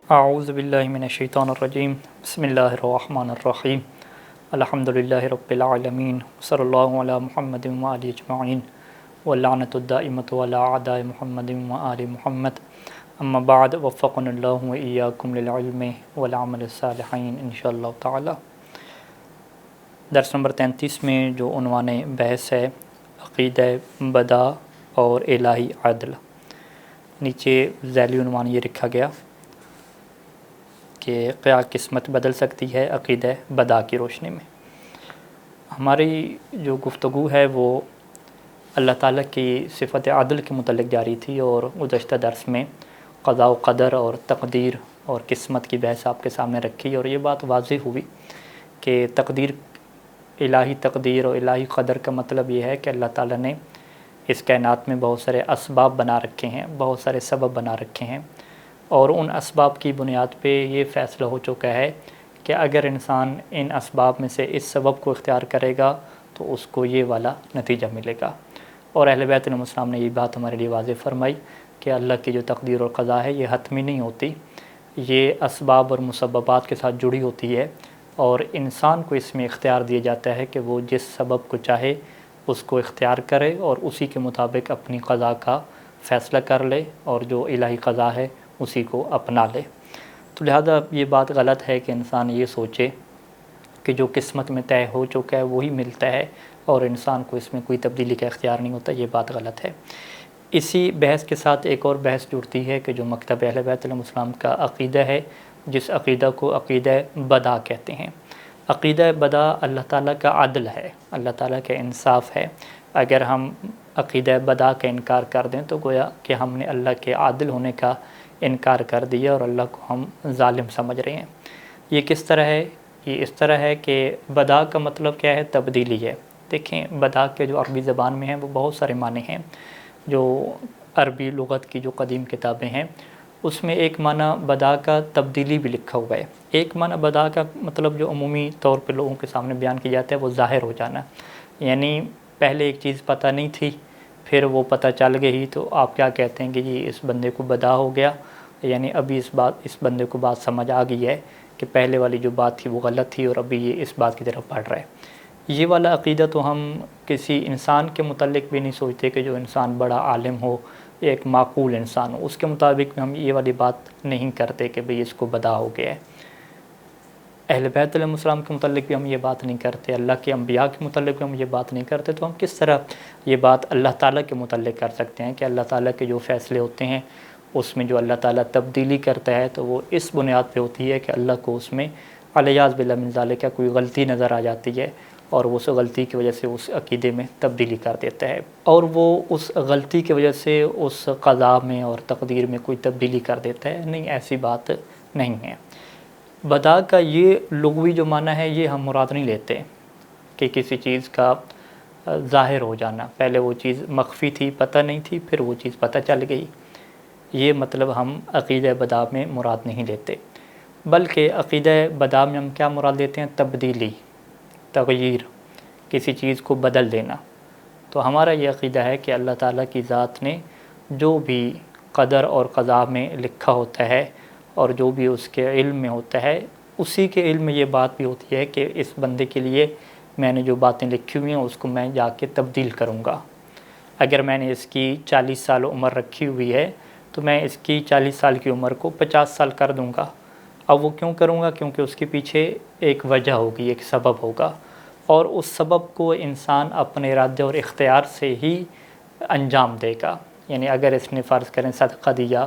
اعوذ باللہ من الشیطان الرجیم بسم اللہ الرحمن الرحیم الحمدللہ رب العالمین صلی اللہ علی محمد وآلہ اجمعین واللعنۃ الدائمۃ علی اعداء محمد وآل محمد اما بعد وفقنا اللہ وإیاکم للعلم والعمل الصالحین انشاءاللہ تعالی۔ درس نمبر 33 میں جو عنوان بحث ہے عقیدہ بدا اور الہی عدل، نیچے ذیلی عنوان یہ رکھا گیا کہ کیا قسمت بدل سکتی ہے عقیدہ بدا کی روشنی میں۔ ہماری جو گفتگو ہے وہ اللہ تعالیٰ کی صفت عدل کے متعلق جاری تھی، اور گزشتہ درس میں قضاء و قدر اور تقدیر اور قسمت کی بحث آپ کے سامنے رکھی، اور یہ بات واضح ہوئی کہ الہی تقدیر اور الہی قدر کا مطلب یہ ہے کہ اللہ تعالیٰ نے اس کائنات میں بہت سارے اسباب بنا رکھے ہیں، بہت سارے سبب بنا رکھے ہیں، اور ان اسباب کی بنیاد پہ یہ فیصلہ ہو چکا ہے کہ اگر انسان ان اسباب میں سے اس سبب کو اختیار کرے گا تو اس کو یہ والا نتیجہ ملے گا۔ اور اہل بیت علیہم السلام نے یہ بات ہمارے لیے واضح فرمائی کہ اللہ کی جو تقدیر اور قضا ہے یہ حتمی نہیں ہوتی، یہ اسباب اور مسببات کے ساتھ جڑی ہوتی ہے، اور انسان کو اس میں اختیار دیا جاتا ہے کہ وہ جس سبب کو چاہے اس کو اختیار کرے اور اسی کے مطابق اپنی قضا کا فیصلہ کر لے، اور جو الہی قضا ہے اسی کو اپنا لے۔ تو لہذا یہ بات غلط ہے کہ انسان یہ سوچے کہ جو قسمت میں طے ہو چکا ہے وہی ملتا ہے اور انسان کو اس میں کوئی تبدیلی کا اختیار نہیں ہوتا، یہ بات غلط ہے۔ اسی بحث کے ساتھ ایک اور بحث جڑتی ہے کہ جو مکتب اہل بیت علیہ السلام کا عقیدہ ہے، جس عقیدہ کو عقیدہ بدا کہتے ہیں۔ عقیدہ بدا اللہ تعالیٰ کا عدل ہے، اللہ تعالیٰ کا انصاف ہے۔ اگر ہم عقیدہ بدا کا انکار کر دیں تو گویا کہ ہم نے اللہ کے عادل ہونے کا انکار کر دیا اور اللہ کو ہم ظالم سمجھ رہے ہیں۔ یہ کس طرح ہے؟ یہ اس طرح ہے کہ بدا کا مطلب کیا ہے؟ تبدیلی ہے۔ دیکھیں بدا کے جو عربی زبان میں ہیں وہ بہت سارے معنی ہیں، جو عربی لغت کی جو قدیم کتابیں ہیں اس میں ایک معنی بدا کا تبدیلی بھی لکھا ہوا ہے۔ ایک معنی بدا کا مطلب جو عمومی طور پہ لوگوں کے سامنے بیان کیا جاتا ہے وہ ظاہر ہو جانا، یعنی پہلے ایک چیز پتہ نہیں تھی پھر وہ پتہ چل گئی تو آپ کیا کہتے ہیں کہ جی اس بندے کو بدا ہو گیا، یعنی ابھی اس بندے کو بات سمجھ آ گئی ہے کہ پہلے والی جو بات تھی وہ غلط تھی اور ابھی یہ اس بات کی طرف بڑھ رہا ہے۔ یہ والا عقیدہ تو ہم کسی انسان کے متعلق بھی نہیں سوچتے کہ جو انسان بڑا عالم ہو، ایک معقول انسان ہو، اس کے مطابق بھی ہم یہ والی بات نہیں کرتے کہ بھئی اس کو بدا ہو گیا ہے۔ اہل بیت علیہ السلام کے متعلق بھی ہم یہ بات نہیں کرتے، اللہ کے انبیاء کے متعلق بھی ہم یہ بات نہیں کرتے، تو ہم کس طرح یہ بات اللہ تعالیٰ کے متعلق کر سکتے ہیں کہ اللہ تعالیٰ کے جو فیصلے ہوتے ہیں اس میں جو اللہ تعالیٰ تبدیلی کرتا ہے تو وہ اس بنیاد پہ ہوتی ہے کہ اللہ کو اس میں الیاذ باللہ من ذالک کوئی غلطی نظر آ جاتی ہے اور وہ اس غلطی کی وجہ سے اس عقیدے میں تبدیلی کر دیتا ہے، اور وہ اس غلطی کی وجہ سے اس قضا میں اور تقدیر میں کوئی تبدیلی کر دیتا ہے۔ نہیں، ایسی بات نہیں ہے۔ بدا کا یہ لغوی جو معنی ہے یہ ہم مراد نہیں لیتے کہ کسی چیز کا ظاہر ہو جانا، پہلے وہ چیز مخفی تھی پتہ نہیں تھی پھر وہ چیز پتہ چل گئی، یہ مطلب ہم عقیدہ بدا میں مراد نہیں لیتے، بلکہ عقیدہ بدا میں ہم کیا مراد لیتے ہیں؟ تبدیلی، تغییر، کسی چیز کو بدل دینا۔ تو ہمارا یہ عقیدہ ہے کہ اللہ تعالیٰ کی ذات نے جو بھی قدر اور قضا میں لکھا ہوتا ہے اور جو بھی اس کے علم میں ہوتا ہے، اسی کے علم میں یہ بات بھی ہوتی ہے کہ اس بندے کے لیے میں نے جو باتیں لکھی ہوئی ہیں اس کو میں جا کے تبدیل کروں گا۔ اگر میں نے اس کی 40 سال عمر رکھی ہوئی ہے تو میں اس کی 40 سال کی عمر کو 50 سال کر دوں گا۔ اب وہ کیوں کروں گا؟ کیونکہ اس کے پیچھے ایک وجہ ہوگی، ایک سبب ہوگا، اور اس سبب کو انسان اپنے ارادے اور اختیار سے ہی انجام دے گا۔ یعنی اگر اس نے فرض کریں صدقہ دیا،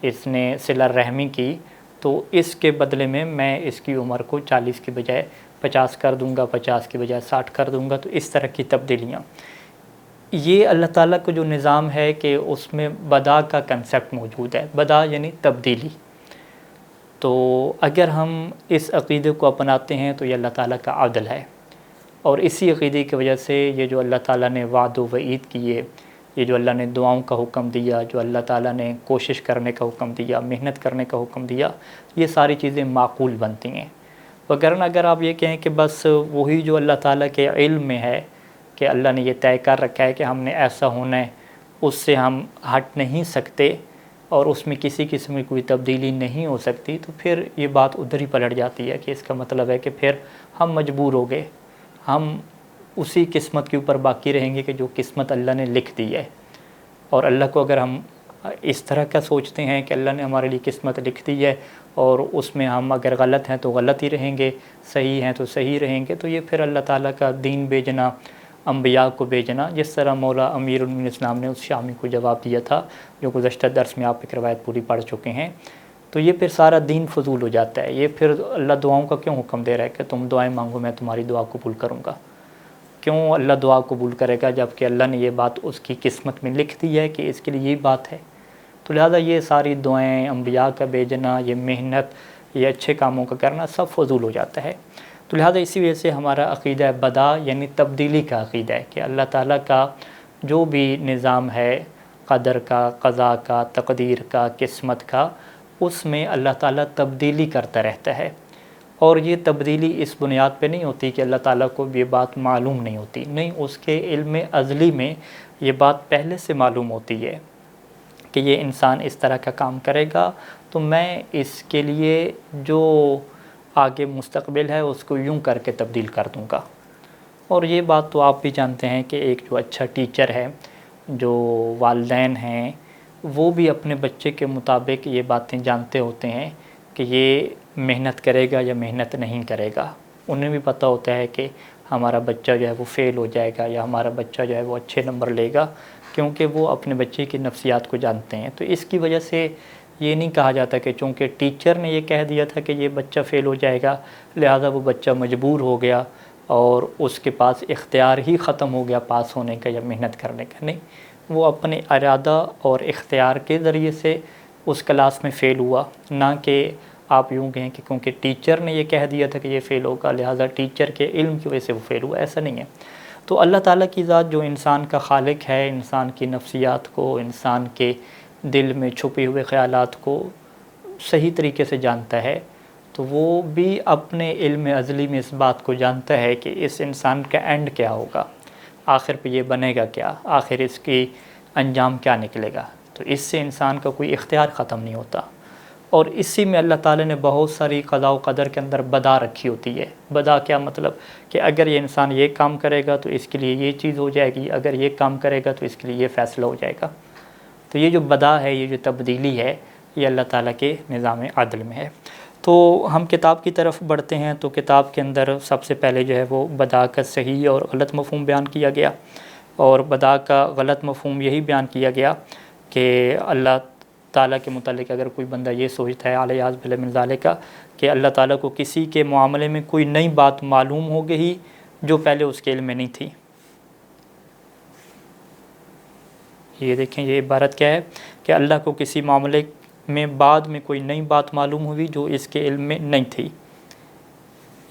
اس نے صلہ رحمی کی، تو اس کے بدلے میں اس کی عمر کو 40 کی بجائے 50 کر دوں گا، 50 کی بجائے 60 کر دوں گا۔ تو اس طرح کی تبدیلیاں، یہ اللہ تعالیٰ کا جو نظام ہے کہ اس میں بدا کا کنسیپٹ موجود ہے۔ بدا یعنی تبدیلی۔ تو اگر ہم اس عقیدے کو اپناتے ہیں تو یہ اللہ تعالیٰ کا عدل ہے، اور اسی عقیدے کی وجہ سے یہ جو اللہ تعالیٰ نے وعد و وعید کیے، یہ جو اللہ نے دعاؤں کا حکم دیا، جو اللہ تعالیٰ نے کوشش کرنے کا حکم دیا، محنت کرنے کا حکم دیا، یہ ساری چیزیں معقول بنتی ہیں۔ وگرنہ اگر آپ یہ کہیں کہ بس وہی جو اللہ تعالیٰ کے علم میں ہے کہ اللہ نے یہ طے کر رکھا ہے کہ ہم نے ایسا ہونا ہے، اس سے ہم ہٹ نہیں سکتے، اور اس میں کسی قسم کی کوئی تبدیلی نہیں ہو سکتی، تو پھر یہ بات ادھر ہی پلٹ جاتی ہے کہ اس کا مطلب ہے کہ پھر ہم مجبور ہو گئے، ہم اسی قسمت کے اوپر باقی رہیں گے کہ جو قسمت اللہ نے لکھ دی ہے۔ اور اللہ کو اگر ہم اس طرح کا سوچتے ہیں کہ اللہ نے ہمارے لیے قسمت لکھ دی ہے اور اس میں ہم اگر غلط ہیں تو غلط ہی رہیں گے، صحیح ہیں تو صحیح رہیں گے، تو یہ پھر اللہ تعالیٰ کا دین بھیجنا، انبیاء کو بھیجنا، جس طرح مولا امیر المومنین اسلام نے اس شامی کو جواب دیا تھا جو گزشتہ درس میں آپ ایک روایت پوری پڑھ چکے ہیں، تو یہ پھر سارا دین فضول ہو جاتا ہے۔ یہ پھر اللہ دعاؤں کا کیوں حکم دے رہا ہے کہ تم دعائیں مانگو میں تمہاری دعا قبول کروں گا؟ کیوں اللہ دعا قبول کرے گا جب کہ اللہ نے یہ بات اس کی قسمت میں لکھ دی ہے کہ اس کے لیے یہ بات ہے؟ تو لہٰذا یہ ساری دعائیں، انبیاء کا بھیجنا، یہ محنت، یہ اچھے کاموں کا کرنا سب فضول ہو جاتا ہے۔ تو لہٰذا اسی وجہ سے ہمارا عقیدہ بدا یعنی تبدیلی کا عقیدہ ہے کہ اللہ تعالیٰ کا جو بھی نظام ہے، قدر کا، قضاء کا، تقدیر کا، قسمت کا، اس میں اللہ تعالیٰ تبدیلی کرتا رہتا ہے۔ اور یہ تبدیلی اس بنیاد پہ نہیں ہوتی کہ اللہ تعالیٰ کو یہ بات معلوم نہیں ہوتی، نہیں، اس کے علم ازلی میں یہ بات پہلے سے معلوم ہوتی ہے کہ یہ انسان اس طرح کا کام کرے گا تو میں اس کے لیے جو آگے مستقبل ہے اس کو یوں کر کے تبدیل کر دوں گا۔ اور یہ بات تو آپ بھی جانتے ہیں کہ ایک جو اچھا ٹیچر ہے، جو والدین ہیں، وہ بھی اپنے بچے کے مطابق یہ باتیں جانتے ہوتے ہیں کہ یہ محنت کرے گا یا محنت نہیں کرے گا۔ انہیں بھی پتہ ہوتا ہے کہ ہمارا بچہ جو ہے وہ فیل ہو جائے گا یا ہمارا بچہ جو ہے وہ اچھے نمبر لے گا، کیونکہ وہ اپنے بچے کی نفسیات کو جانتے ہیں۔ تو اس کی وجہ سے یہ نہیں کہا جاتا کہ چونکہ ٹیچر نے یہ کہہ دیا تھا کہ یہ بچہ فیل ہو جائے گا لہذا وہ بچہ مجبور ہو گیا اور اس کے پاس اختیار ہی ختم ہو گیا پاس ہونے کا یا محنت کرنے کا۔ نہیں، وہ اپنے ارادہ اور اختیار کے ذریعے سے اس کلاس میں فیل ہوا، نہ کہ آپ یوں کہیں کہ کیونکہ ٹیچر نے یہ کہہ دیا تھا کہ یہ فیل ہوگا لہذا ٹیچر کے علم کی وجہ سے وہ فیل ہوا۔ ایسا نہیں ہے۔ تو اللہ تعالیٰ کی ذات جو انسان کا خالق ہے، انسان کی نفسیات کو، انسان کے دل میں چھپے ہوئے خیالات کو صحیح طریقے سے جانتا ہے، تو وہ بھی اپنے علم ازلی میں اس بات کو جانتا ہے کہ اس انسان کا اینڈ کیا ہوگا، آخر پہ یہ بنے گا کیا، آخر اس کی انجام کیا نکلے گا۔ تو اس سے انسان کا کوئی اختیار ختم نہیں ہوتا، اور اسی میں اللہ تعالیٰ نے بہت ساری قضاء و قدر کے اندر بدا رکھی ہوتی ہے۔ بدا کیا مطلب کہ اگر یہ انسان یہ کام کرے گا تو اس کے لیے یہ چیز ہو جائے گی، اگر یہ کام کرے گا تو اس کے لیے یہ فیصلہ ہو جائے گا۔ تو یہ جو بدا ہے، یہ جو تبدیلی ہے، یہ اللہ تعالیٰ کے نظام عدل میں ہے۔ تو ہم کتاب کی طرف بڑھتے ہیں، تو کتاب کے اندر سب سے پہلے جو ہے وہ بدا کا صحیح اور غلط مفہوم بیان کیا گیا، اور بدا کا غلط مفہوم یہی بیان کیا گیا کہ اللہ تعالیٰ کے متعلق اگر کوئی بندہ یہ سوچتا ہے الیاذ باللہ من ذالک کہ اللہ تعالیٰ کو کسی کے معاملے میں کوئی نئی بات معلوم ہو گئی جو پہلے اس کے علم میں نہیں تھی۔ یہ دیکھیں، یہ عبارت کیا ہے کہ اللہ کو کسی معاملے میں بعد میں کوئی نئی بات معلوم ہوئی جو اس کے علم میں نہیں تھی،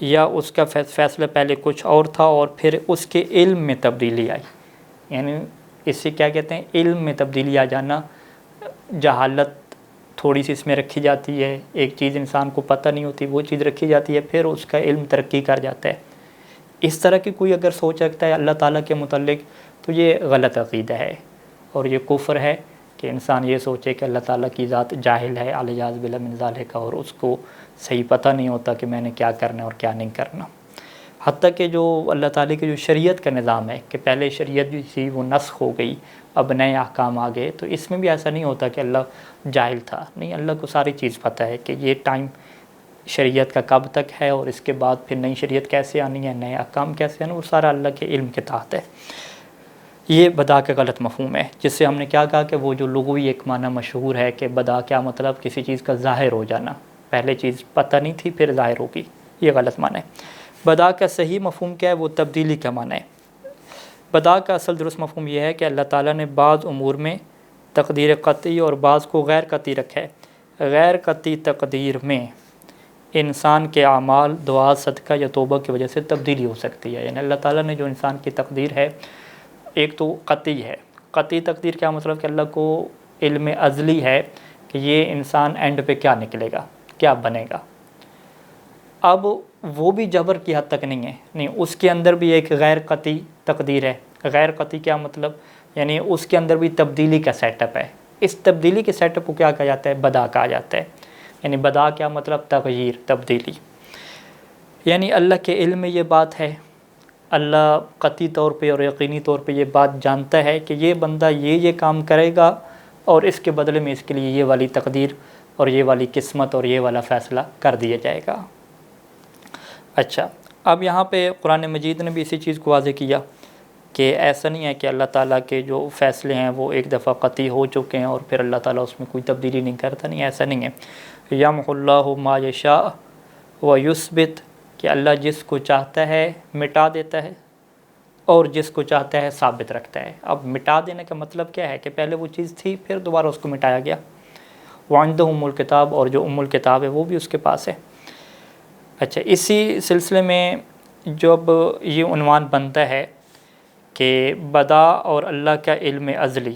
یا اس کا فیصلہ پہلے کچھ اور تھا اور پھر اس کے علم میں تبدیلی آئی۔ یعنی اس سے کیا کہتے ہیں، علم میں تبدیلی آ جانا۔ جہالت تھوڑی سی اس میں رکھی جاتی ہے، ایک چیز انسان کو پتہ نہیں ہوتی، وہ چیز رکھی جاتی ہے، پھر اس کا علم ترقی کر جاتا ہے۔ اس طرح کی کوئی اگر سوچ رکھتا ہے اللہ تعالیٰ کے متعلق تو یہ غلط عقیدہ ہے اور یہ کفر ہے کہ انسان یہ سوچے کہ اللہ تعالیٰ کی ذات جاہل ہے الیاذ باللہ من ذالک، اور اس کو صحیح پتہ نہیں ہوتا کہ میں نے کیا کرنا ہے اور کیا نہیں کرنا۔ حتیٰ کہ جو اللہ تعالیٰ کی جو شریعت کا نظام ہے کہ پہلے شریعت جو تھی وہ نسخ ہو گئی، اب نئے احکام آ گئے، تو اس میں بھی ایسا نہیں ہوتا کہ اللہ جاہل تھا۔ نہیں، اللہ کو ساری چیز پتہ ہے کہ یہ ٹائم شریعت کا کب تک ہے اور اس کے بعد پھر نئی شریعت کیسے آنی ہے، نئے احکام کیسے آنے، وہ سارا اللہ کے علم کے تحت ہے۔ یہ بدا کا غلط مفہوم ہے، جس سے ہم نے کیا کہا کہ وہ جو لغوی ایک معنی مشہور ہے کہ بدا کیا مطلب کسی چیز کا ظاہر ہو جانا، پہلے چیز پتہ نہیں تھی پھر ظاہر ہوگی، یہ غلط معنی ہے۔ بدا کا صحیح مفہوم کیا ہے، وہ تبدیلی کا معنی ہے۔ بدا کا اصل درست مفہوم یہ ہے کہ اللہ تعالیٰ نے بعض امور میں تقدیر قطعی اور بعض کو غیر قطعی رکھا ہے۔ غیر قطعی تقدیر میں انسان کے اعمال، دعا، صدقہ یا توبہ کی وجہ سے تبدیلی ہو سکتی ہے۔ یعنی اللہ تعالیٰ نے جو انسان کی تقدیر ہے، ایک تو قطعی ہے۔ قطعی تقدیر کیا مطلب کہ اللہ کو علم ازلی ہے کہ یہ انسان اینڈ پہ کیا نکلے گا، کیا بنے گا۔ اب وہ بھی جبر کی حد تک نہیں ہے، نہیں، اس کے اندر بھی ایک غیر قطعی تقدیر ہے۔ غیر قطعی کیا مطلب، یعنی اس کے اندر بھی تبدیلی کا سیٹ اپ ہے، اس تبدیلی کے سیٹ اپ کو کیا کہا جاتا ہے؟ بدا کہا جاتا ہے. یعنی بدا کیا مطلب؟ تغییر، تبدیلی. یعنی اللہ کے علم میں یہ بات ہے، اللہ قطعی طور پہ اور یقینی طور پہ یہ بات جانتا ہے کہ یہ بندہ یہ کام کرے گا اور اس کے بدلے میں اس کے لیے یہ والی تقدیر اور یہ والی قسمت اور یہ والا فیصلہ کر دیا جائے گا. اچھا، اب یہاں پہ قرآن مجید نے بھی اسی چیز کو واضح کیا کہ ایسا نہیں ہے کہ اللہ تعالیٰ کے جو فیصلے ہیں وہ ایک دفعہ قطعی ہو چکے ہیں اور پھر اللہ تعالیٰ اس میں کوئی تبدیلی نہیں کرتا. نہیں، ایسا نہیں ہے. یمحو اللہ ما یشاء و یثبت، کہ اللہ جس کو چاہتا ہے مٹا دیتا ہے اور جس کو چاہتا ہے ثابت رکھتا ہے. اب مٹا دینے کا مطلب کیا ہے؟ کہ پہلے وہ چیز تھی پھر دوبارہ اس کو مٹایا گیا. وعنده ام الکتاب، اور جو ام الکتاب ہے وہ بھی اس کے پاس ہے. اچھا، اسی سلسلے میں جب یہ عنوان بنتا ہے کہ بدا اور اللہ کا علم ازلی،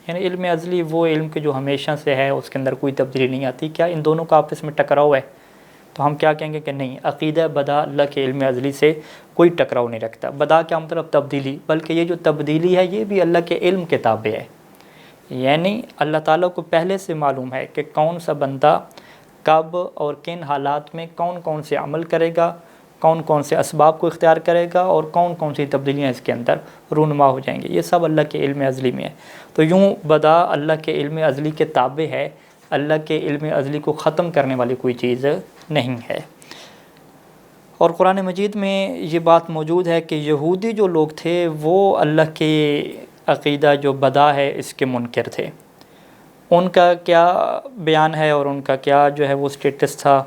یعنی علم ازلی وہ علم کے جو ہمیشہ سے ہے، اس کے اندر کوئی تبدیلی نہیں آتی، کیا ان دونوں کا آپس میں ٹکراؤ ہے؟ تو ہم کیا کہیں گے کہ نہیں، عقیدہ بدا اللہ کے علم ازلی سے کوئی ٹکراؤ نہیں رکھتا. بدا کیا مطلب؟ تبدیلی. بلکہ یہ جو تبدیلی ہے یہ بھی اللہ کے علم کے تابع ہے. یعنی اللہ تعالیٰ کو پہلے سے معلوم ہے کہ کون سا بندہ کب اور کن حالات میں کون کون سے عمل کرے گا، کون کون سے اسباب کو اختیار کرے گا اور کون کون سی تبدیلیاں اس کے اندر رونما ہو جائیں گی. یہ سب اللہ کے علم ازلی میں ہے. تو یوں بدا اللہ کے علم ازلی کے تابع ہے، اللہ کے علم ازلی کو ختم کرنے والی کوئی چیز نہیں ہے. اور قرآن مجید میں یہ بات موجود ہے کہ یہودی جو لوگ تھے وہ اللہ کے عقیدہ جو بدا ہے اس کے منکر تھے. ان کا کیا بیان ہے اور ان کا کیا جو ہے وہ سٹیٹس تھا،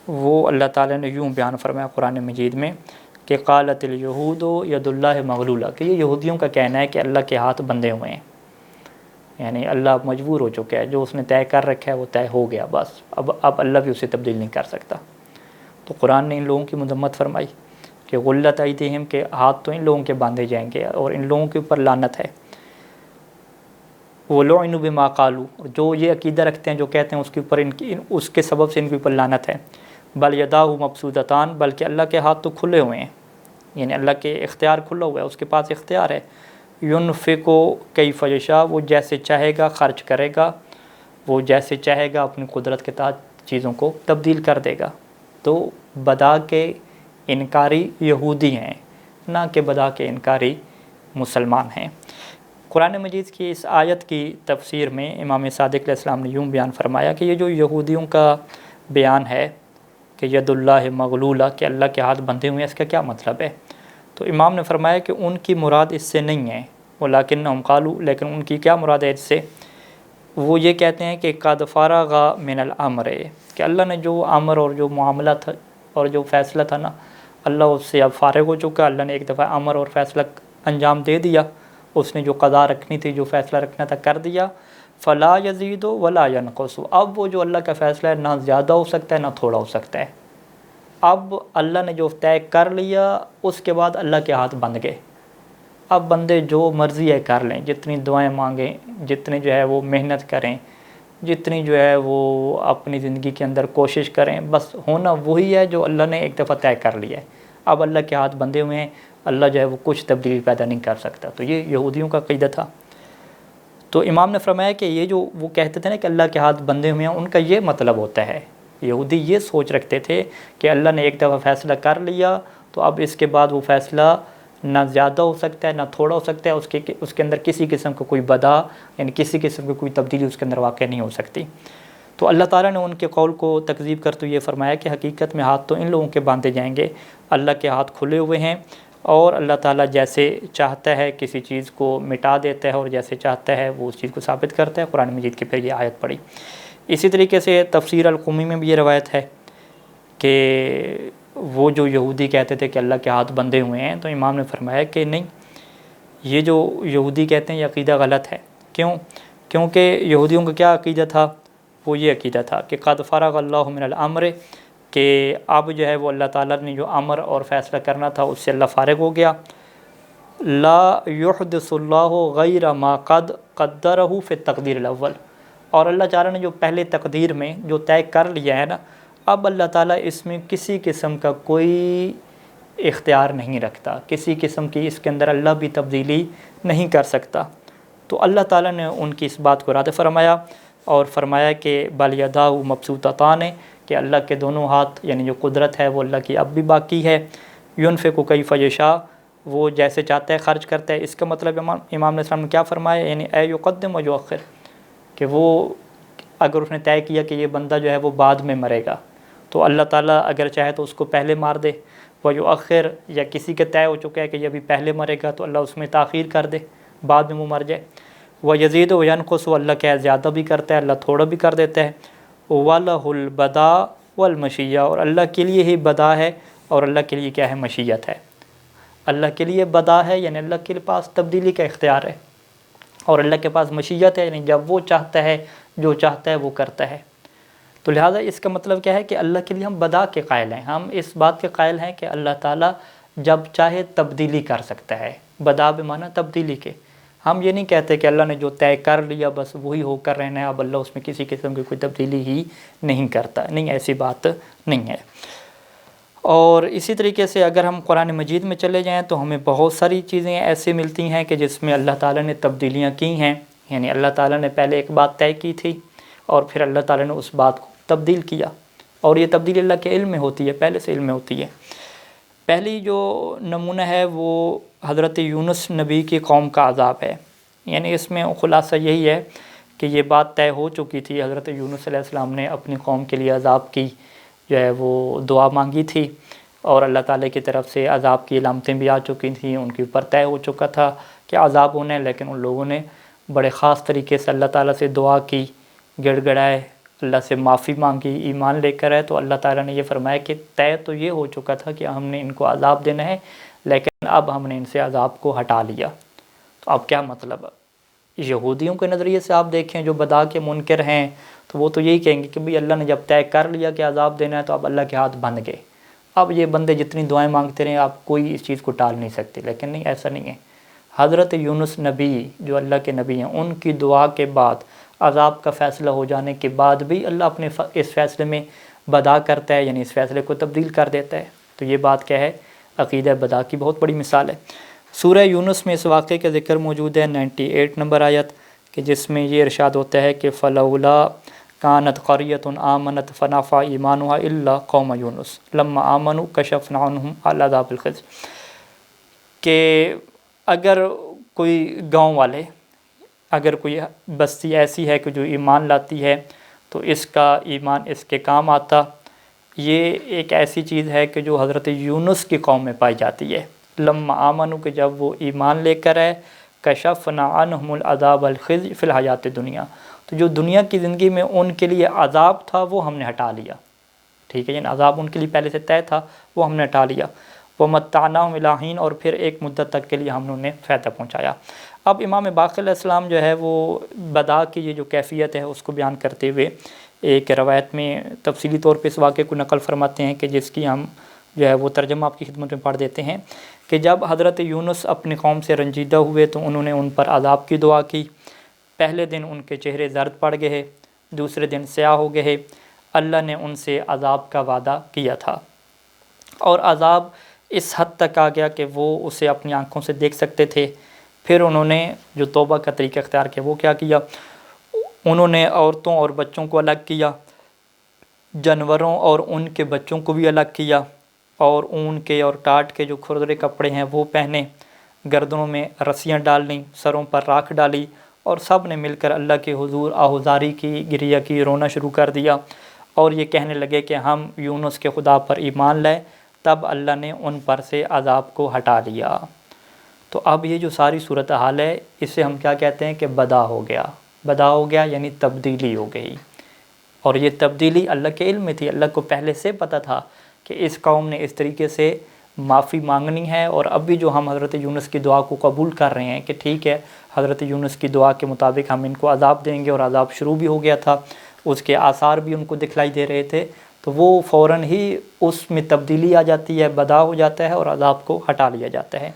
وہ اللہ تعالیٰ نے یوں بیان فرمایا قرآن مجید میں کہ قالت الیہود ید اللہ مغلولہ، کہ یہ یہودیوں کا کہنا ہے کہ اللہ کے ہاتھ بندھے ہوئے ہیں. یعنی اللہ مجبور ہو چکا ہے، جو اس نے طے کر رکھا ہے وہ طے ہو گیا، بس اب اللہ بھی اسے تبدیل نہیں کر سکتا. تو قرآن نے ان لوگوں کی مذمت فرمائی کہ غلت ایدیہم، کہ ہاتھ تو ان لوگوں کے باندھے جائیں گے اور ان لوگوں کے اوپر لعنت ہے. وَلُعِنُوا بِمَا قَالُوا، جو یہ عقیدہ رکھتے ہیں، جو کہتے ہیں اس کے اوپر اس کے سبب سے ان کے اوپر لعنت ہے. بل یداہ مبسوطتان، بلکہ اللہ کے ہاتھ تو کھلے ہوئے ہیں، یعنی اللہ کے اختیار کھلا ہوا ہے، اس کے پاس اختیار ہے. ينفق کیف یشاء، وہ جیسے چاہے گا خرچ کرے گا، وہ جیسے چاہے گا اپنی قدرت کے تحت چیزوں کو تبدیل کر دے گا. تو بدا کے انکاری یہودی ہیں، نہ کہ بدا کے انکاری مسلمان ہیں. قرآن مجید کی اس آیت کی تفسیر میں امام صادق علیہ السلام نے یوں بیان فرمایا کہ یہ جو یہودیوں کا بیان ہے کہ ید اللہ مغلولہ، کہ اللہ کے ہاتھ بندھے ہوئے ہیں، اس کا کیا مطلب ہے؟ تو امام نے فرمایا کہ ان کی مراد اس سے نہیں ہے، وَلَكِنَّهُمْ قَالُوا، لیکن ان کی کیا مراد ہے اس سے؟ وہ یہ کہتے ہیں کہ قَدْ فَرَغَ مِنَ الْأَمْرِ، کہ اللہ نے جو امر اور جو معاملہ تھا اور جو فیصلہ تھا نا، اللہ اس سے اب فارغ ہو چکا. اللہ نے ایک دفعہ امر اور فیصلہ انجام دے دیا، اس نے جو قضا رکھنی تھی، جو فیصلہ رکھنا تھا کر دیا. فَلَا يَزِيدُ وَلَا يَنْقُصُ، اب وہ جو اللہ کا فیصلہ ہے نہ زیادہ ہو سکتا ہے نہ تھوڑا ہو سکتا ہے. اب اللہ نے جو طے کر لیا اس کے بعد اللہ کے ہاتھ بندھ گئے. اب بندے جو مرضی ہے کر لیں، جتنی دعائیں مانگیں، جتنی جو ہے وہ محنت کریں، جتنی جو ہے وہ اپنی زندگی کے اندر کوشش کریں، بس ہونا وہی ہے جو اللہ نے ایک دفعہ طے کر لیا ہے. اب اللہ کے ہاتھ بندھے ہوئے ہیں، اللہ جو ہے وہ کچھ تبدیلی پیدا نہیں کر سکتا. تو یہ یہودیوں کا عقیدہ تھا. تو امام نے فرمایا کہ یہ جو وہ کہتے تھے نا کہ اللہ کے ہاتھ بندھے ہوئے ہیں، ان کا یہ مطلب ہوتا ہے. یہودی یہ سوچ رکھتے تھے کہ اللہ نے ایک دفعہ فیصلہ کر لیا تو اب اس کے بعد وہ فیصلہ نہ زیادہ ہو سکتا ہے نہ تھوڑا ہو سکتا ہے، اس کے اندر کسی قسم کا کوئی بدا، یعنی کسی قسم کی کوئی تبدیلی اس کے اندر واقع نہیں ہو سکتی. تو اللہ تعالیٰ نے ان کے قول کو تکذیب کرتے ہوئے یہ فرمایا کہ حقیقت میں ہاتھ تو ان لوگوں کے باندھے جائیں گے، اللہ کے ہاتھ کھلے ہوئے ہیں اور اللہ تعالیٰ جیسے چاہتا ہے کسی چیز کو مٹا دیتا ہے اور جیسے چاہتا ہے وہ اس چیز کو ثابت کرتا ہے. قرآن مجید کی پھر یہ آیت پڑھی. اسی طریقے سے تفسیر القمی میں بھی یہ روایت ہے کہ وہ جو یہودی کہتے تھے کہ اللہ کے ہاتھ بندھے ہوئے ہیں، تو امام نے فرمایا کہ نہیں، یہ جو یہودی کہتے ہیں یہ عقیدہ غلط ہے. کیوں؟ کیونکہ یہودیوں کا کیا عقیدہ تھا؟ وہ یہ عقیدہ تھا کہ قد فرغ اللہ من الامر، کہ اب جو ہے وہ اللہ تعالیٰ نے جو امر اور فیصلہ کرنا تھا اس سے اللہ فارغ ہو گیا. لا یحدث اللہ غیر ما قد قدرہ فی التقدیر الاول، اور اللہ تعالیٰ نے جو پہلے تقدیر میں جو طے کر لیا ہے نا، اب اللہ تعالیٰ اس میں کسی قسم کا کوئی اختیار نہیں رکھتا، کسی قسم کی اس کے اندر اللہ بھی تبدیلی نہیں کر سکتا. تو اللہ تعالیٰ نے ان کی اس بات کو رد فرمایا اور فرمایا کہ بل یداہ مبسوطتان، کہ اللہ کے دونوں ہاتھ یعنی جو قدرت ہے وہ اللہ کی اب بھی باقی ہے، ينفق کیف یشاء، وہ جیسے چاہتا ہے خرچ کرتا ہے۔ اس کا مطلب امام علیہ السلام نے کیا فرمایا، یعنی اے یقدم و یؤخر، کہ وہ اگر اس نے طے کیا کہ یہ بندہ جو ہے وہ بعد میں مرے گا تو اللہ تعالیٰ اگر چاہے تو اس کو پہلے مار دے، ویؤخر، یا کسی کے طے ہو چکا ہے کہ یہ ابھی پہلے مرے گا تو اللہ اس میں تاخیر کر دے، بعد میں وہ مر جائے۔ ویزید و ینقص، اللہ کیا ہے زیادہ بھی کرتا ہے، اللہ تھوڑا بھی کر دیتا ہے۔ وَلَهُ الْبَدَاءُ وَالْمَشِیَّةُ، اور اللہ کے لیے ہی بدا ہے اور اللہ کے لیے کیا ہے، مشیت ہے۔ اللہ کے لیے بدا ہے یعنی اللہ کے پاس تبدیلی کا اختیار ہے، اور اللہ کے پاس مشیت ہے یعنی جب وہ چاہتا ہے جو چاہتا ہے وہ کرتا ہے۔ تو لہٰذا اس کا مطلب کیا ہے کہ اللہ کے لیے ہم بدا کے قائل ہیں، ہم اس بات کے قائل ہیں کہ اللہ تعالیٰ جب چاہے تبدیلی کر سکتا ہے، بدا بمعنی تبدیلی کے۔ ہم یہ نہیں کہتے کہ اللہ نے جو طے کر لیا بس وہی ہو کر رہنا ہے، اب اللہ اس میں کسی قسم کی کوئی تبدیلی ہی نہیں کرتا، نہیں، ایسی بات نہیں ہے۔ اور اسی طریقے سے اگر ہم قرآن مجید میں چلے جائیں تو ہمیں بہت ساری چیزیں ایسے ملتی ہیں کہ جس میں اللہ تعالیٰ نے تبدیلیاں کی ہیں، یعنی اللہ تعالیٰ نے پہلے ایک بات طے کی تھی اور پھر اللہ تعالیٰ نے اس بات کو تبدیل کیا، اور یہ تبدیلی اللہ کے علم میں ہوتی ہے، پہلے سے علم میں ہوتی ہے۔ پہلی جو نمونہ ہے وہ حضرت یونس نبی کی قوم کا عذاب ہے، یعنی اس میں خلاصہ یہی ہے کہ یہ بات طے ہو چکی تھی، حضرت یونس علیہ السلام نے اپنی قوم کے لیے عذاب کی جو ہے وہ دعا مانگی تھی، اور اللہ تعالیٰ کی طرف سے عذاب کی علامتیں بھی آ چکی تھیں، ان کے اوپر طے ہو چکا تھا کہ عذاب ہونا ہے، لیکن ان لوگوں نے بڑے خاص طریقے سے اللہ تعالیٰ سے دعا کی، گڑ گڑائے، اللہ سے معافی مانگی، ایمان لے کر آئے، تو اللہ تعالیٰ نے یہ فرمایا کہ طے تو یہ ہو چکا تھا کہ ہم نے ان کو عذاب دینا ہے، لیکن اب ہم نے ان سے عذاب کو ہٹا لیا۔ تو اب کیا مطلب ہے؟ یہودیوں کے نظریے سے آپ دیکھیں جو بدا کے منکر ہیں تو وہ تو یہی کہیں گے کہ بھئی اللہ نے جب طے کر لیا کہ عذاب دینا ہے تو اب اللہ کے ہاتھ بندھ گئے، اب یہ بندے جتنی دعائیں مانگتے رہیں آپ کوئی اس چیز کو ٹال نہیں سکتے، لیکن نہیں، ایسا نہیں ہے۔ حضرت یونس نبی جو اللہ کے نبی ہیں، ان کی دعا کے بعد عذاب کا فیصلہ ہو جانے کے بعد بھی اللہ اپنے اس فیصلے میں بدا کرتا ہے، یعنی اس فیصلے کو تبدیل کر دیتا ہے۔ تو یہ بات کیا ہے، عقیدہ بدا کی بہت بڑی مثال ہے۔ سورہ یونس میں اس واقعے کا ذکر موجود ہے 98 نمبر آیت، کہ جس میں یہ ارشاد ہوتا ہے کہ فَلَوْلَا كَانَتْ قَرْيَةٌ آمَنَتْ فَنَفَعَ إِيمَانُهَا إِلَّا قَوْمَ يُونُسَ لَمَّا آمَنُوا كَشَفْنَا عَنْهُمْ عَذَابَ الْخِزْيِ، کہ اگر کوئی گاؤں والے، اگر کوئی بستی ایسی ہے کہ جو ایمان لاتی ہے تو اس کا ایمان اس کے کام آتا۔ یہ ایک ایسی چیز ہے کہ جو حضرت یونس کی قوم میں پائی جاتی ہے، لما آمنوا، کہ جب وہ ایمان لے کر آئے، کشفنا عنہم العذاب الخزی فی الحیات دنیا، تو جو دنیا کی زندگی میں ان کے لیے عذاب تھا وہ ہم نے ہٹا لیا، ٹھیک ہے، یعنی عذاب ان کے لیے پہلے سے طے تھا وہ ہم نے ہٹا لیا۔ وَمَتَّعْنَاهُمْ إِلَىٰ حِینٍ، اور پھر ایک مدت تک کے لیے ہم نے انہیں فائدہ پہنچایا۔ اب امام باقر علیہ السلام جو ہے وہ بدا کی یہ جو کیفیت ہے اس کو بیان کرتے ہوئے ایک روایت میں تفصیلی طور پہ اس واقعے کو نقل فرماتے ہیں کہ جس کی ہم جو ہے وہ ترجمہ آپ کی خدمت میں پڑھ دیتے ہیں، کہ جب حضرت یونس اپنی قوم سے رنجیدہ ہوئے تو انہوں نے ان پر عذاب کی دعا کی۔ پہلے دن ان کے چہرے زرد پڑ گئے، دوسرے دن سیاہ ہو گئے، اللہ نے ان سے عذاب کا وعدہ کیا تھا، اور عذاب اس حد تک آ گیا کہ وہ اسے اپنی آنکھوں سے دیکھ سکتے تھے۔ پھر انہوں نے جو توبہ کا طریقہ اختیار کیا وہ کیا کیا، انہوں نے عورتوں اور بچوں کو الگ کیا، جانوروں اور ان کے بچوں کو بھی الگ کیا، اور اون کے اور ٹاٹ کے جو کھردرے کپڑے ہیں وہ پہنے، گردنوں میں رسیاں ڈال لیں، سروں پر راکھ ڈالی، اور سب نے مل کر اللہ کے حضور آہوزاری کی، گریہ کی، رونا شروع کر دیا، اور یہ کہنے لگے کہ ہم یونس کے خدا پر ایمان لائے، تب اللہ نے ان پر سے عذاب کو ہٹا لیا۔ تو اب یہ جو ساری صورتحال ہے اسے ہم کیا کہتے ہیں کہ بدا ہو گیا۔ بدا ہو گیا یعنی تبدیلی ہو گئی، اور یہ تبدیلی اللہ کے علم میں تھی، اللہ کو پہلے سے پتہ تھا کہ اس قوم نے اس طریقے سے معافی مانگنی ہے، اور اب بھی جو ہم حضرت یونس کی دعا کو قبول کر رہے ہیں کہ ٹھیک ہے حضرت یونس کی دعا کے مطابق ہم ان کو عذاب دیں گے، اور عذاب شروع بھی ہو گیا تھا، اس کے آثار بھی ان کو دکھلائی دے رہے تھے، تو وہ فوراً ہی اس میں تبدیلی آ جاتی ہے، بدا ہو جاتا ہے، اور عذاب کو ہٹا لیا جاتا ہے۔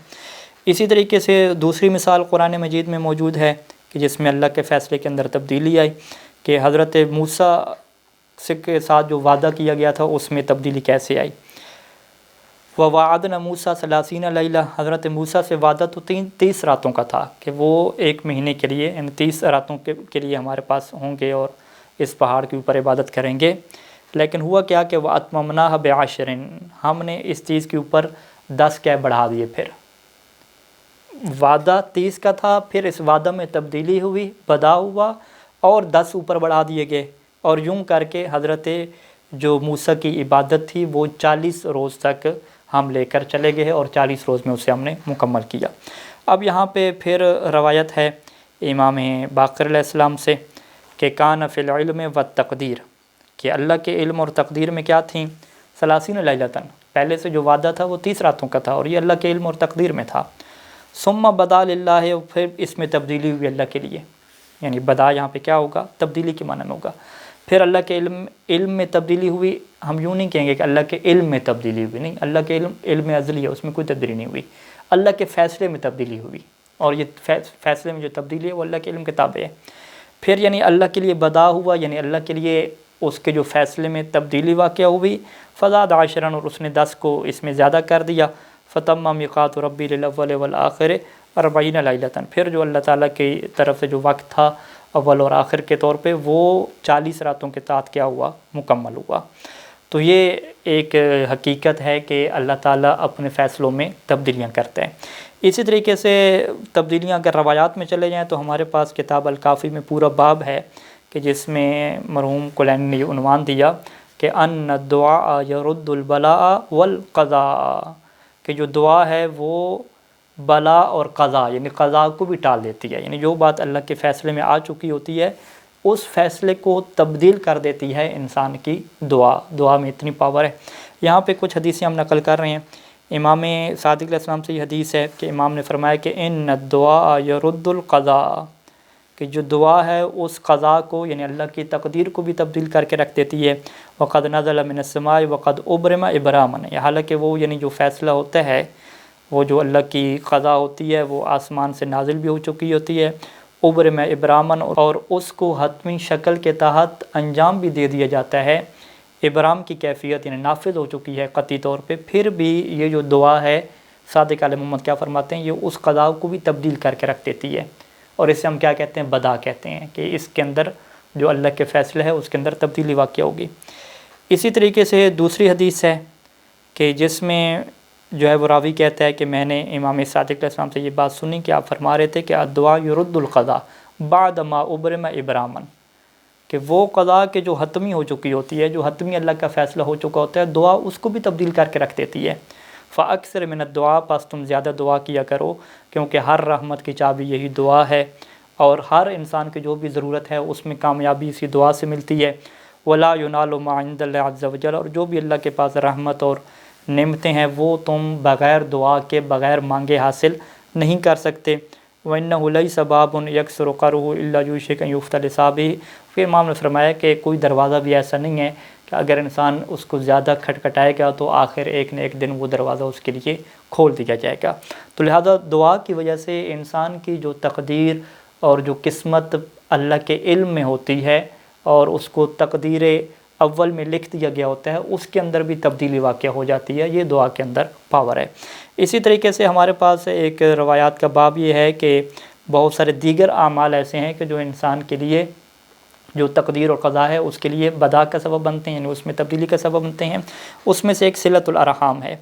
اسی طریقے سے دوسری مثال قرآن مجید میں موجود ہے کہ جس میں اللہ کے فیصلے کے اندر تبدیلی آئی، کہ حضرت موسیٰ کے ساتھ جو وعدہ کیا گیا تھا اس میں تبدیلی کیسے آئی۔ وَوَعَدْنَا مُوسَىٰ 30 لیلہ، حضرت موسیٰ سے وعدہ تو 30 راتوں کا تھا کہ وہ 1 مہینے کے لیے یعنی 30 راتوں کے لیے ہمارے پاس ہوں گے اور اس پہاڑ کے اوپر عبادت کریں گے۔ لیکن ہوا کیا کہ وَأَتْمَمْنَاهَا بِعَشْرٍ، ہم نے اس چیز کے اوپر 10 کیا بڑھا دیے۔ پھر وعدہ 30 کا تھا، پھر اس وعدہ میں تبدیلی ہوئی، بدا ہوا اور 10 اوپر بڑھا دیے گئے، اور یوں کر کے حضرت جو موسیٰ کی عبادت تھی وہ 40 روز تک ہم لے کر چلے گئے اور 40 روز میں اسے ہم نے مکمل کیا۔ اب یہاں پہ پھر روایت ہے امام باقر علیہ السلام سے کہ کان فی العلم والتقدیر، کہ اللہ کے علم اور تقدیر میں کیا تھیں 30 لیلۃً، پہلے سے جو وعدہ تھا وہ 30 راتوں کا تھا اور یہ اللہ کے علم اور تقدیر میں تھا۔ ثم بدا للہ، پھر اس میں تبدیلی ہوئی اللہ کے لیے، یعنی بدا یہاں پہ کیا ہوگا، تبدیلی کے معنی میں ہوگا۔ پھر اللہ کے علم میں تبدیلی ہوئی، ہم یوں نہیں کہیں گے کہ اللہ کے علم میں تبدیلی ہوئی، نہیں، اللہ کے علم ازلی ہے، اس میں کوئی تبدیلی نہیں ہوئی، اللہ کے فیصلے میں تبدیلی ہوئی، اور یہ فیصلے میں جو تبدیلی ہے وہ اللہ کے علم کے تابع ہے۔ پھر یعنی اللہ کے لیے بدا ہوا، یعنی اللہ کے لیے اس کے جو فیصلے میں تبدیلی واقع ہوئی، فزاد عشراً، اور اس نے 10 کو اس میں زیادہ کر دیا، فتم میقات ربی للاول والآخر 40 لیلۃً، پھر جو اللہ تعالیٰ کی طرف سے جو وقت تھا اول اور آخر کے طور پہ وہ 40 راتوں کے ساتھ کیا ہوا، مکمل ہوا۔ تو یہ ایک حقیقت ہے کہ اللہ تعالیٰ اپنے فیصلوں میں تبدیلیاں کرتے ہیں۔ اسی طریقے سے تبدیلیاں اگر روایات میں چلے جائیں تو ہمارے پاس کتاب الکافی میں پورا باب ہے کہ جس میں مرحوم کلینی نے یہ عنوان دیا کہ ان الدعاء یرد البلاء والقضاء، کہ جو دعا ہے وہ بلا اور قضا یعنی قضا کو بھی ٹال دیتی ہے، یعنی جو بات اللہ کے فیصلے میں آ چکی ہوتی ہے اس فیصلے کو تبدیل کر دیتی ہے انسان کی دعا میں اتنی پاور ہے۔ یہاں پہ کچھ حدیثیں ہم نقل کر رہے ہیں۔ امام صادق علیہ السلام سے یہ حدیث ہے کہ امام نے فرمایا کہ ان الدعاء یرد القضاء، کہ جو دعا ہے اس قضا کو یعنی اللہ کی تقدیر کو بھی تبدیل کر کے رکھ دیتی ہے۔ وقد نزل من السماء وقد ابرم ابراما، حالانکہ وہ یعنی جو فیصلہ ہوتا ہے وہ جو اللہ کی قضا ہوتی ہے وہ آسمان سے نازل بھی ہو چکی ہوتی ہے، ابرم ابرامن، اور اس کو حتمی شکل کے تحت انجام بھی دے دیا جاتا ہے، ابرام کی کیفیت یعنی نافذ ہو چکی ہے قطعی طور پہ۔ پھر بھی یہ جو دعا ہے صادق علیہ محمد کیا فرماتے ہیں، یہ اس قضا کو بھی تبدیل کر کے رکھ دیتی ہے، اور اسے ہم کیا کہتے ہیں، بدا کہتے ہیں، کہ اس کے اندر جو اللہ کے فیصلے ہے اس کے اندر تبدیلی واقع ہوگی۔ اسی طریقے سے دوسری حدیث ہے کہ جس میں جو ہے وہ راوی کہتا ہے کہ میں نے امام صادق علیہ السلام سے یہ بات سنی کہ آپ فرما رہے تھے کہ الدعاء یرد القضاء بعد ما ابرم ابرامن، کہ وہ قضا کے جو حتمی ہو چکی ہوتی ہے، جو حتمی اللہ کا فیصلہ ہو چکا ہوتا ہے، دعا اس کو بھی تبدیل کر کے رکھ دیتی ہے۔ فاکثر من الدعاء، پس تم زیادہ دعا کیا کرو، کیونکہ ہر رحمت کی چابی یہی دعا ہے، اور ہر انسان کی جو بھی ضرورت ہے اس میں کامیابی اسی دعا سے ملتی ہے۔ ولا ینال ما عند اللہ عز وجل، اور جو بھی اللہ کے پاس رحمت اور نعمتیں ہیں وہ تم بغیر دعا کے بغیر مانگے حاصل نہیں کر سکتے۔ وَإِنَّهُ لَيْسَ بَابٌ يَكْسُرُ قَرُّهُ إِلَّا يُوشِكُ أَن يُفْتَحَ لِصَاحِبِهِ، پھر امام نے فرمایا کہ کوئی دروازہ بھی ایسا نہیں ہے کہ اگر انسان اس کو زیادہ کھٹکھٹائے گا تو آخر ایک نہ ایک دن وہ دروازہ اس کے لیے کھول دیا جائے گا۔ تو لہذا دعا کی وجہ سے انسان کی جو تقدیر اور جو قسمت اللہ کے علم میں ہوتی ہے اور اس کو تقدیر اول میں لکھ دیا گیا ہوتا ہے، اس کے اندر بھی تبدیلی واقع ہو جاتی ہے۔ یہ دعا کے اندر پاور ہے۔ اسی طریقے سے ہمارے پاس ایک روایات کا باب یہ ہے کہ بہت سارے دیگر اعمال ایسے ہیں کہ جو انسان کے لیے جو تقدیر اور قضا ہے اس کے لیے بدا کا سبب بنتے ہیں، یعنی اس میں تبدیلی کا سبب بنتے ہیں۔ اس میں سے ایک صلۃ الارحام ہے،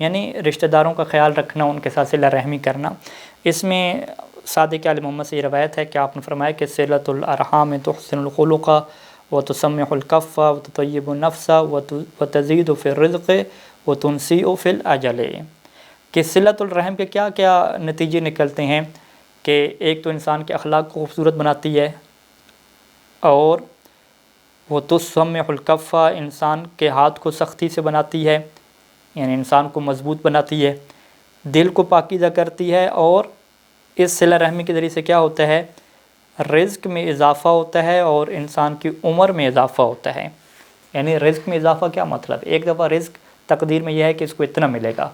یعنی رشتہ داروں کا خیال رکھنا، ان کے ساتھ صلہ رحمی کرنا۔ اس میں صادق علیہ محمد سے یہ روایت ہے کہ آپ نے فرمایا کہ صلۃ الارحام تحسن الخلق وتسمح الکف وتطیب النفس وتزید فی الرزق وتنسیء فی الاجل، کہ صلۃ الرحم کے کیا کیا نتیجے نکلتے ہیں کہ ایک تو انسان کے اخلاق کو خوبصورت بناتی ہے، اور وہ تسمح الکف، انسان کے ہاتھ کو سختی سے بناتی ہے، یعنی انسان کو مضبوط بناتی ہے، دل کو پاکیزہ کرتی ہے، اور اس صلہ رحمی کے ذریعے سے کیا ہوتا ہے، رزق میں اضافہ ہوتا ہے اور انسان کی عمر میں اضافہ ہوتا ہے۔ یعنی رزق میں اضافہ کیا مطلب، ایک دفعہ رزق تقدیر میں یہ ہے کہ اس کو اتنا ملے گا،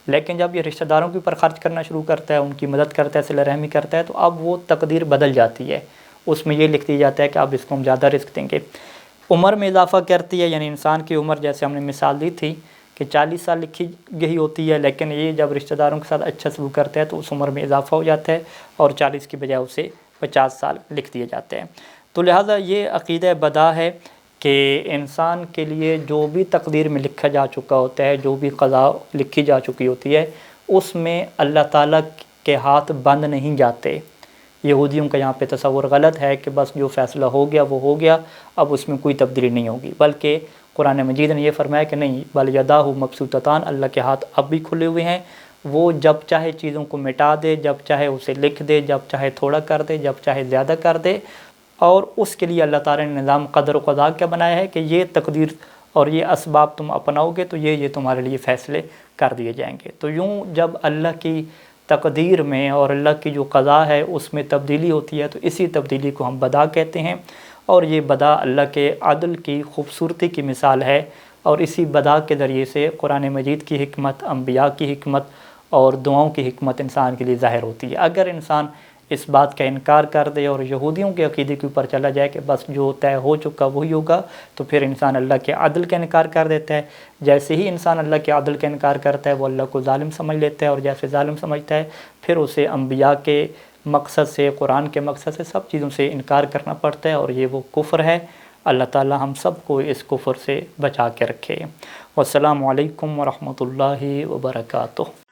لیکن جب یہ رشتہ داروں کے اوپر خرچ کرنا شروع کرتا ہے، ان کی مدد کرتا ہے، صلہ رحمی کرتا ہے، تو اب وہ تقدیر بدل جاتی ہے، اس میں یہ لکھ دیا جاتا ہے کہ اب اس کو ہم زیادہ رزق دیں گے۔ عمر میں اضافہ کرتی ہے، یعنی انسان کی عمر، جیسے ہم نے مثال دی تھی کہ 40 سال لکھی گئی ہوتی ہے، لیکن یہ جب رشتہ داروں کے ساتھ اچھا سلوک کرتا ہے تو اس عمر میں اضافہ ہو جاتا ہے اور 40 کی بجائے اسے 50 سال لکھ دیے جاتے ہیں۔ تو لہٰذا یہ عقیدہ بدا ہے کہ انسان کے لیے جو بھی تقدیر میں لکھا جا چکا ہوتا ہے، جو بھی قضا لکھی جا چکی ہوتی ہے، اس میں اللہ تعالیٰ کے ہاتھ بند نہیں جاتے۔ یہودیوں کا یہاں پہ تصور غلط ہے کہ بس جو فیصلہ ہو گیا وہ ہو گیا، اب اس میں کوئی تبدیلی نہیں ہوگی، بلکہ قرآن مجید نے یہ فرمایا کہ نہیں، بل یداہ مبسوطتان، اللہ کے ہاتھ اب بھی کھلے ہوئے ہیں، وہ جب چاہے چیزوں کو مٹا دے، جب چاہے اسے لکھ دے، جب چاہے تھوڑا کر دے، جب چاہے زیادہ کر دے۔ اور اس کے لیے اللہ تعالیٰ نے نظام قدر و قضا کیا بنایا ہے کہ یہ تقدیر اور یہ اسباب تم اپناؤ گے تو یہ تمہارے لیے فیصلے کر دیے جائیں گے۔ تو یوں جب اللہ کی تقدیر میں اور اللہ کی جو قضا ہے اس میں تبدیلی ہوتی ہے تو اسی تبدیلی کو ہم بدا کہتے ہیں، اور یہ بدا اللہ کے عدل کی خوبصورتی کی مثال ہے، اور اسی بدا کے ذریعے سے قرآن مجید کی حکمت، انبیاء کی حکمت اور دعاؤں کی حکمت انسان کے لیے ظاہر ہوتی ہے۔ اگر انسان اس بات کا انکار کر دے اور یہودیوں کے عقیدے کے اوپر چلا جائے کہ بس جو طے ہو چکا وہی ہوگا، تو پھر انسان اللہ کے عدل کا انکار کر دیتا ہے۔ جیسے ہی انسان اللہ کے عدل کا انکار کرتا ہے وہ اللہ کو ظالم سمجھ لیتا ہے، اور جیسے ظالم سمجھتا ہے پھر اسے انبیاء کے مقصد سے، قرآن کے مقصد سے، سب چیزوں سے انکار کرنا پڑتا ہے، اور یہ وہ کفر ہے۔ اللہ تعالی ہم سب کو اس کفر سے بچا کے رکھے۔ والسلام علیکم ورحمۃ اللہ وبرکاتہ۔